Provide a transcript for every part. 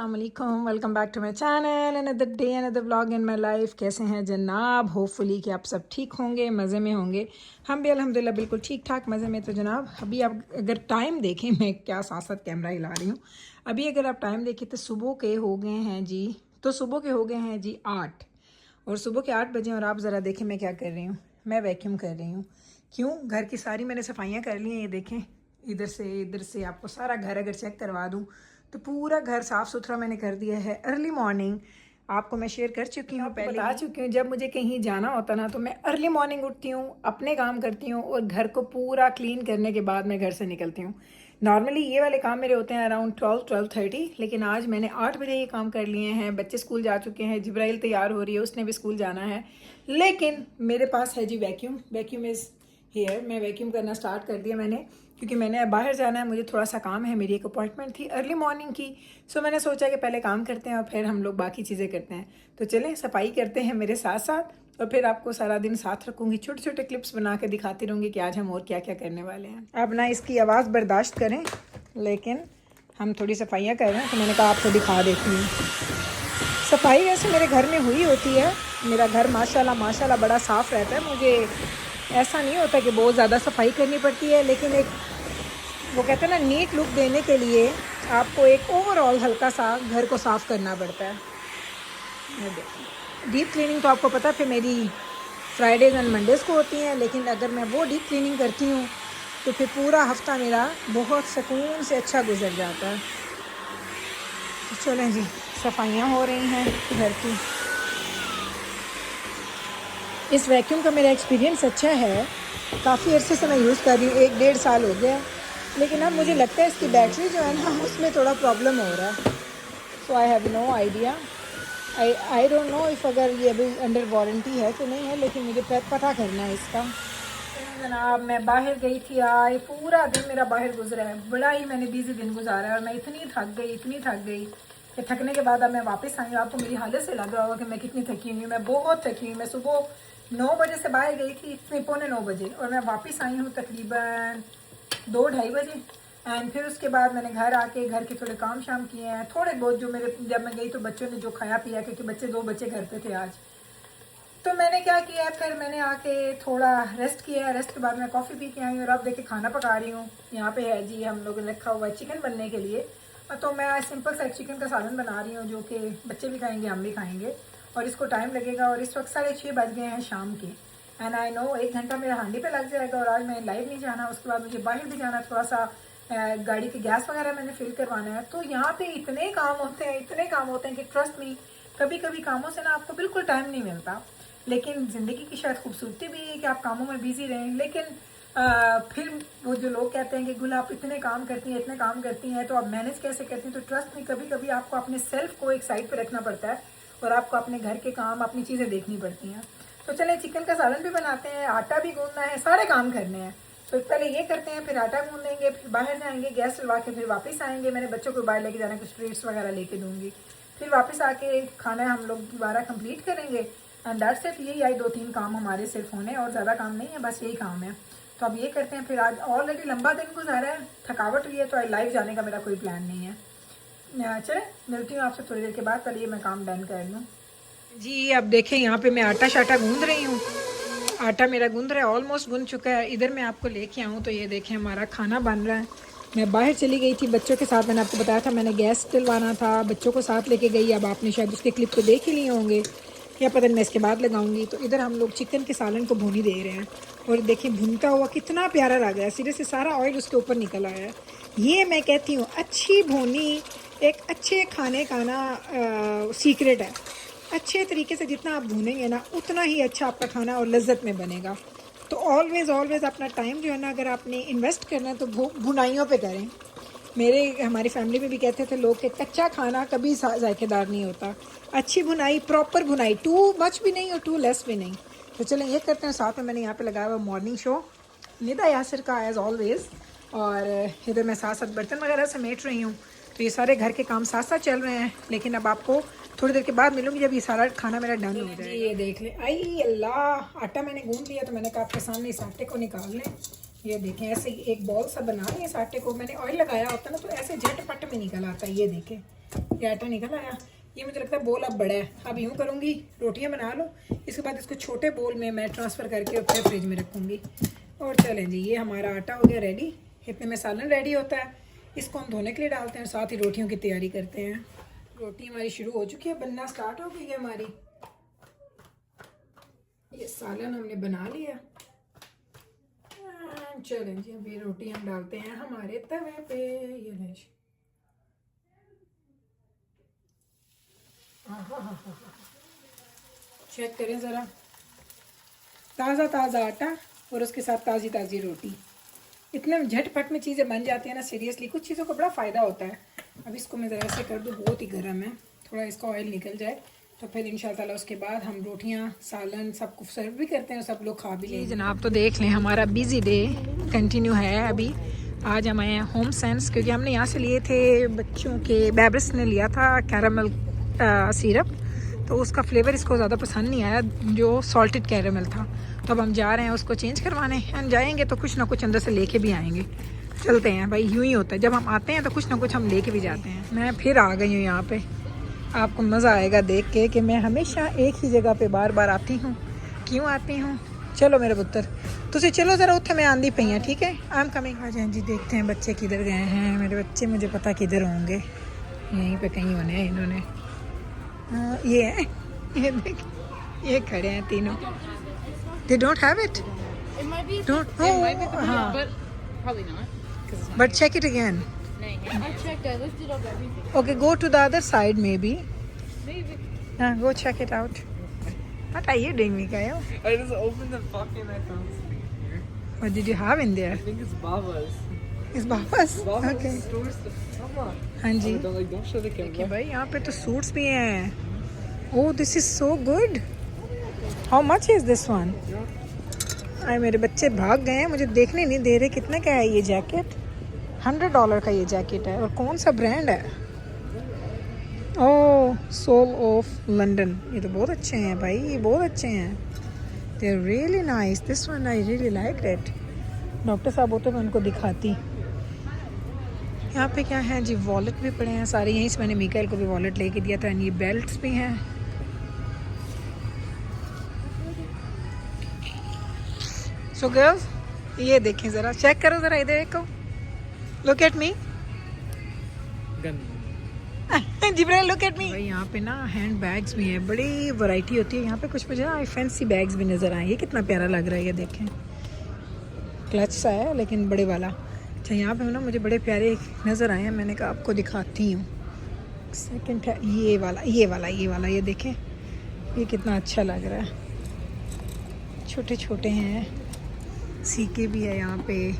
अस्सलाम वालेकुम, welcome back to my channel, another day another vlog in my life. कैसे हैं जनाब? होपफुली कि आप सब ठीक होंगे, मज़े में होंगे। हम भी अल्हम्दुलिल्लाह बिल्कुल ठीक ठाक मज़े में। तो जनाब अभी आप अगर टाइम देखें, मैं क्या साथ साथ कैमरा हिला रही हूँ। अभी अगर आप टाइम देखें तो सुबह के हो गए हैं जी, सुबह के हो गए हैं जी 8, और सुबह के 8 बजे। और आप ज़रा देखें मैं क्या कर रही हूँ, मैं वैक्यूम कर रही हूँ। क्यों? घर की सारी मैंने सफाइयाँ कर ली हैं। ये देखें, इधर से आपको सारा घर अगर चेक करवा दूँ तो पूरा घर साफ़ सुथरा मैंने कर दिया है। अर्ली मॉर्निंग आपको मैं शेयर कर चुकी हूँ, पहले बता चुकी हूँ। जब मुझे कहीं जाना होता ना तो मैं अर्ली मॉर्निंग उठती हूँ, अपने काम करती हूँ और घर को पूरा क्लीन करने के बाद मैं घर से निकलती हूँ। नॉर्मली ये वाले काम मेरे होते हैं अराउंड 12-12:30, लेकिन आज मैंने 8 बजे ये काम कर लिए हैं। बच्चे स्कूल जा चुके हैं, जिब्राइल तैयार हो रही है, उसने भी स्कूल जाना है। लेकिन मेरे पास है जी वैक्यूम इज़ हेयर। मैं वैक्यूम करना स्टार्ट कर दिया मैंने, क्योंकि मैंने बाहर जाना है, मुझे थोड़ा सा काम है, मेरी एक अपॉइंटमेंट थी अर्ली मॉर्निंग की। सो मैंने सोचा कि पहले काम करते हैं और फिर हम लोग बाकी चीज़ें करते हैं। तो चलें सफाई करते हैं मेरे साथ साथ, और फिर आपको सारा दिन साथ रखूँगी, छोटे छोटे क्लिप्स बना के दिखाती रहूँगी कि आज हम और क्या क्या करने वाले हैं। अब ना इसकी आवाज़ बर्दाश्त करें, लेकिन हम थोड़ी सफाइयाँ कर रहे हैं तो मैंने कहा आपको दिखा देती हूँ। सफाई वैसे मेरे घर में हुई होती है, मेरा घर माशाल्लाह माशाल्लाह बड़ा साफ़ रहता है। मुझे ऐसा नहीं होता कि बहुत ज़्यादा सफाई करनी पड़ती है, लेकिन एक वो कहते हैं ना, नीट लुक देने के लिए आपको एक ओवरऑल हल्का सा घर को साफ़ करना पड़ता है। डीप क्लीनिंग तो आपको पता है फिर मेरी फ्राइडेज़ एंड मंडेज़ को होती हैं, लेकिन अगर मैं वो डीप क्लीनिंग करती हूँ तो फिर पूरा हफ्ता मेरा बहुत सुकून से अच्छा गुजर जाता है। तो चलें जी, सफाइयाँ हो रही हैं घर की। इस वैक्यूम का मेरा एक्सपीरियंस अच्छा है, काफ़ी अरसे से मैं यूज़ कर रही हूँ, 1-1.5 साल हो गया। लेकिन अब मुझे लगता है इसकी बैटरी जो है ना, उसमें थोड़ा प्रॉब्लम हो रहा है। So I have no idea, I don't know if अगर ये अभी अंडर वारंटी है कि नहीं है, लेकिन मुझे पता करना है इसका। जनाब मैं बाहर गई थी, आज पूरा दिन मेरा बाहर गुजरा है, बड़ा ही मैंने बिजी दिन गुजारा है। और मैं इतनी थक गई कि थकने के बाद अब मैं वापस आई हूँ। आपको मेरी हालत से लग रहा होगा कि मैं कितनी थकी हुई हूँ। मैं बहुत थकी हुई। मैं सुबह 9 बजे से बाहर गई थी, 9:45 बजे, और मैं वापस आई हूँ तकरीबन 2-2:30 बजे। एंड फिर उसके बाद मैंने घर आके घर के थोड़े काम शाम किए हैं, थोड़े बहुत जो मेरे, जब मैं गई तो बच्चों ने जो खाया पिया, क्योंकि दो बच्चे घर पे थे आज। तो मैंने क्या किया है, फिर मैंने आके थोड़ा रेस्ट किया है। रेस्ट के बाद मैं कॉफ़ी पी के आई हूँ और अब देखिए खाना पका रही हूँ। यहाँ पे है जी, हम लोगों ने रखा हुआ है चिकन बनने के लिए। तो मैं सिंपल सा चिकन का सालन बना रही हूँ, जो कि बच्चे भी खाएंगे, हम भी खाएंगे, और इसको टाइम लगेगा। और इस वक्त 6:30 बज गए हैं शाम के। एंड आई नो 1 घंटा मेरा हांडी पे लग जाएगा। और आज मैं लाइव नहीं जाना, उसके बाद मुझे बाहर भी जाना, थोड़ा सा गाड़ी की गैस वगैरह मैंने फिल करवाना है। तो यहाँ पे इतने काम होते हैं कि ट्रस्ट मी, कभी कभी कामों से ना आपको बिल्कुल टाइम नहीं मिलता। लेकिन ज़िंदगी की शायद खूबसूरती भी है कि आप कामों में बिजी रहें। लेकिन फिर वो जो लोग कहते हैं कि गुल आप इतने काम करती हैं, इतने काम करती हैं, तो आप मैनेज कैसे करती हैं? तो ट्रस्ट में कभी कभी आपको अपने सेल्फ को एक साइड पे रखना पड़ता है और आपको अपने घर के काम, अपनी चीज़ें देखनी पड़ती हैं। तो चले चिकन का सालन भी बनाते हैं, आटा भी गूंदना है, सारे काम करने हैं। तो पहले ये करते हैं, फिर आटा गूंद देंगे, फिर बाहर जाएंगे, गैस चलवा के फिर वापस आएंगे। मैंने बच्चों को बाहर लेके जाना, कुछ ट्रीट्स वगैरह लेके दूंगी, फिर वापस आके खाना हम लोग दोबारा कंप्लीट करेंगे। And that's it. यही आई 2-3 काम हमारे सिर्फ होने, और ज़्यादा काम नहीं है, बस यही काम है। तो अब ये करते हैं। फिर आज ऑलरेडी लंबा दिन गुजारा है, थकावट हुई है, तो आज लाइव जाने का मेरा कोई प्लान नहीं है। चले मिलती हूँ आपसे थोड़ी देर के बाद, पहले ये मैं काम डन कर लूँ जी। अब देखें यहाँ पे मैं आटा शाटा गूंद रही हूँ। आटा मेरा गूंद रहा है, ऑलमोस्ट गूंद चुका है। इधर मैं आपको लेके आऊँ तो ये देखें हमारा खाना बन रहा है। मैं बाहर चली गई थी बच्चों के साथ, मैंने आपको बताया था मैंने गैस डलवाना था, बच्चों को साथ लेके गई। अब आपने शायद उसके क्लिप तो देख ही लिए होंगे, या पता नहीं मैं इसके बाद लगाऊंगी। तो इधर हम लोग चिकन के सालन को भूनी दे रहे हैं, और देखिए भुनता हुआ कितना प्यारा लग रहा है। सिरे से सारा ऑयल उसके ऊपर निकल आया है। ये मैं कहती हूँ अच्छी भुनी एक अच्छे खाने का ना सीक्रेट है। अच्छे तरीके से जितना आप भूनेंगे ना, उतना ही अच्छा आपका खाना और लज्जत में बनेगा। तो ऑलवेज़ अपना टाइम जो है ना, अगर आपने इन्वेस्ट करना है तो भुनाइयों पे करें। हमारी फैमिली में भी कहते थे लोग कि कच्चा खाना कभी जायकेदार नहीं होता। अच्छी भुनाई, प्रॉपर भुनाई, टू मच भी नहीं और टू लेस भी नहीं। तो चलें ये करते हैं। साथ में मैंने यहाँ पे लगाया हुआ मॉर्निंग शो निदा यासिर का एज़ ऑलवेज़, और इधर मैं साथ साथ बर्तन वगैरह समेट रही हूँ। तो ये सारे घर के काम साथ साथ चल रहे हैं। लेकिन अब आपको थोड़ी देर के बाद मिलूंगी जब ये सारा खाना मेरा डन हो जाए। ये देख लें, आई अल्लाह, आटा मैंने गूंद लिया। तो मैंने कहा आपके सामने इस आटे को निकाल लें। ये देखें ऐसे एक बॉल सा बना लें इस आटे को। मैंने ऑयल लगाया होता ना, तो ऐसे झटपट में निकल आता है। ये देखें ये आटा निकल आया। ये मुझे लगता है बोल अब बड़ा है। अब यूँ करूँगी, रोटियाँ बना लो, इसके बाद इसको छोटे बोल में मैं ट्रांसफ़र करके और फिर फ्रिज में रखूँगी। और चलें जी, ये हमारा आटा हो गया रेडी। इतने में सालन रेडी होता है, इसको हम धोने के लिए डालते हैं और साथ ही रोटियों की तैयारी करते हैं। रोटी हमारी शुरू हो चुकी है, बनना स्टार्ट हो गई है हमारी। ये सालन हमने बना लिया। चलें जी, अभी रोटी हम डालते हैं हमारे तवे पे। ये ले, चेक करें ज़रा, ताज़ा ताज़ा आटा और उसके साथ ताज़ी ताज़ी रोटी। इतने झटपट में चीज़ें बन जाती हैं ना, सीरियसली कुछ चीज़ों का बड़ा फ़ायदा होता है। अब इसको मैं ज़रा ऐसे कर दूँ, बहुत ही गर्म है, थोड़ा इसका ऑयल निकल जाए तो फिर इंशाल्लाह उसके बाद हम रोटियां, सालन सब कुछ सर्व भी करते हैं, सब लोग खा भी लें। जनाब, तो देख लें हमारा बिज़ी डे कंटिन्यू है। अभी आज हम आए हैं होम सेंस, क्योंकि हमने यहाँ से लिए थे बच्चों के, बेब्रिस ने लिया था कैरामल सिरप, तो उसका फ्लेवर इसको ज़्यादा पसंद नहीं आया जो सॉल्टेड कैरामल था। तो अब हम जा रहे हैं उसको चेंज करवाने। हम जाएंगे तो कुछ ना कुछ अंदर से लेके भी आएंगे। चलते हैं भाई, यूँ ही होता है, जब हम आते हैं तो कुछ ना कुछ हम लेके भी जाते हैं। मैं फिर आ गई हूँ यहाँ पे, आपको मज़ा आएगा देख के कि मैं हमेशा एक ही जगह पे बार बार आती हूँ। क्यों आती हूँ? चलो मेरे पुत्र, तुझे चलो ज़रा, उत्थे मैं आंधी पई हैं, ठीक है? I am coming. आ जाए जी, देखते हैं बच्चे किधर गए हैं। मेरे बच्चे मुझे पता किधर होंगे, यहीं पे कहीं होने हैं इन्होंने। ये है, ये देख, ये खड़े हैं तीनों। They don't have it, don't, हाँ, but check it again. I checked, I lifted up everything. Okay, go to the other side maybe. Maybe. Go check it out. What are you doing, Mikael? I just opened the fucking, I found something here. What did you have in there? I think it's Baba's. It's Baba's? Baba's Okay. store stuff. Come on. हाँ जी। Don't show the camera. देखिए भाई, यहाँ पे तो suits भी हैं। Oh, this is so good. How much is this one? आए मेरे बच्चे भाग गए हैं, मुझे देखने नहीं दे रहे कितने का है ये जैकेट। $100 का ये जैकेट है, और कौन सा ब्रांड है? ओह, सोल ऑफ लंदन। ये तो बहुत अच्छे हैं भाई, ये बहुत अच्छे हैं। They are really nice, this one I really like it. Doctor साहब होते मैं उनको दिखाती। यहाँ पे क्या है जी, वॉलेट भी पड़े हैं सारे, यहीं से मैंने मीकाइल को भी वॉलेट लेके दिया था। एंड ये बेल्ट्स भी हैं। सो गर्ल्स, ये देखें ज़रा, चेक करो ज़रा, इधर देखो, look at me. Jibrail, look at me. भाई यहाँ पे ना हैंड बैग्स भी हैं, बड़ी वैरायटी होती है यहाँ पे। कुछ मुझे ना फैंसी बैग्स भी नज़र आए। ये कितना प्यारा लग रहा है, ये देखें, क्लच सा है लेकिन बड़े वाला। अच्छा, यहाँ पे ना मुझे बड़े प्यारे नज़र आए हैं, मैंने कहा आपको दिखाती हूँ। सेकंड है ये वाला, ये वाला, ये वाला, ये देखें, ये कितना अच्छा लग रहा है। छोटे छोटे हैं, सीके भी है यहाँ पे।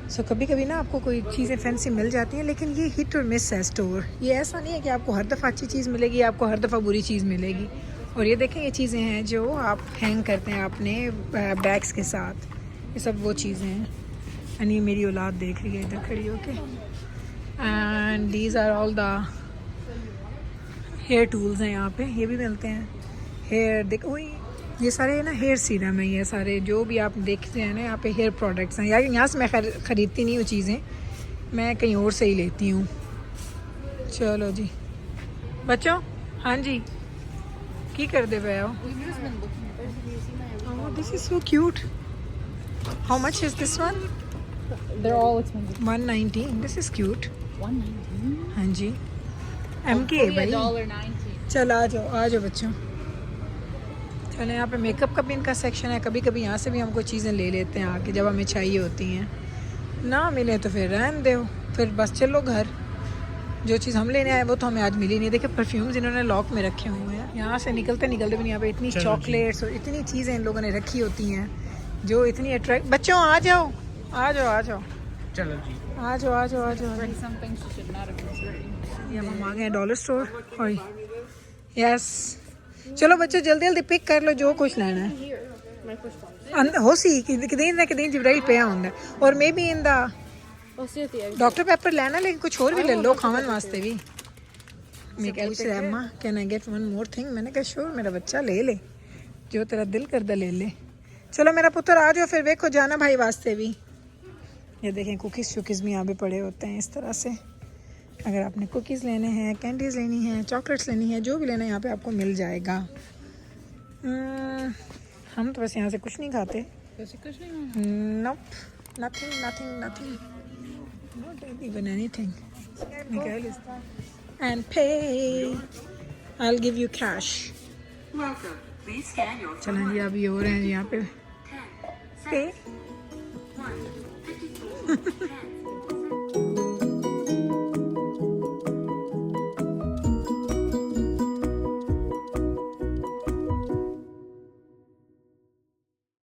सो कभी कभी ना आपको कोई चीज़ें फैंसी मिल जाती हैं, लेकिन ये हिट और मिस है स्टोर। ये ऐसा नहीं है कि आपको हर दफ़ा अच्छी चीज़ मिलेगी, आपको हर दफ़ा बुरी चीज़ मिलेगी। और ये देखें, ये चीज़ें हैं जो आप हैंग करते हैं अपने बैग्स के साथ, ये सब वो चीज़ें हैं। एंड ये मेरी औलाद देख रही है इधर खड़ी होके। And these are all the hair tools हैं यहाँ पे, ये भी मिलते हैं। हेयर देख, वही ये सारे ना हेयर सीरम है, ये सारे जो भी आप देखते हैं ना यहाँ पे हेयर प्रोडक्ट्स हैं। यहाँ से मैं ख़रीदती नहीं हूँ चीज़ें, मैं कहीं और से ही लेती हूँ। चलो जी बच्चों, हाँ जी, की कर दे पे हो? This is so cute. How much is this one? They're all expensive. 190। This is cute. 119. हाँ जी, MK है भाई। $1.90. चल आ जाओ, आ जाओ बच्चों। चलो, यहाँ पे मेकअप का भी इनका सेक्शन है। कभी कभी यहाँ से भी हमको चीज़ें ले लेते हैं आके, जब हमें चाहिए होती हैं। ना मिले तो फिर रहन दो, फिर बस चलो घर। जो चीज़ हम लेने आए वो तो हमें आज मिली नहीं। देखिए परफ्यूम्स इन्होंने लॉक में रखे हुए हैं, यहाँ से निकलते निकलते भी नहीं। यहाँ पे इतनी चॉकलेट्स और इतनी चीज़ें इन लोगों ने रखी होती हैं जो इतनी अट्रैक्ट। बच्चों आ जाओ, आ जाओ, आ जाओ, चलो जी, आ जाओ, आ जाओ, आ जाओ। Some things you should not have considered. ये हम आ गए हैं डॉलर स्टोर। और यस, चलो बच्चों जल्दी जल्दी पिक कर लो जो कुछ लेना है। Here, my first one. हो सी कि जिब्राइल पे आंदा और may be in the I'll see at the end. Doctor paper लेना, लेकिन कुछ और भी ले लो खावन वास्ते भी। मैं पूछ रहा अम्मा can I get one more thing? मैंने कहा श्योर मेरा बच्चा ले ले, जो तेरा दिल करदा ले ले। चलो मेरा पुत्र आ जाओ, फिर देखो जाना भाई वास्ते भी। ये देखें कुकीज़ शुकीज़ भी यहाँ पे पड़े होते हैं इस तरह से। अगर आपने कुकीज़ लेने हैं, कैंडीज़ लेनी है, चॉकलेट्स लेनी है, जो भी लेना है यहाँ पे आपको मिल जाएगा। हम तो बस यहाँ से कुछ नहीं खाते। वैसे कुछ नहीं है। नोप, nothing, not even anything. Miguel is and pay. I'll give you cash. Welcome. Please scan your चलें जी, अभी हो रहे हैं जी यहाँ पे 10, पे। 1, 54, 10,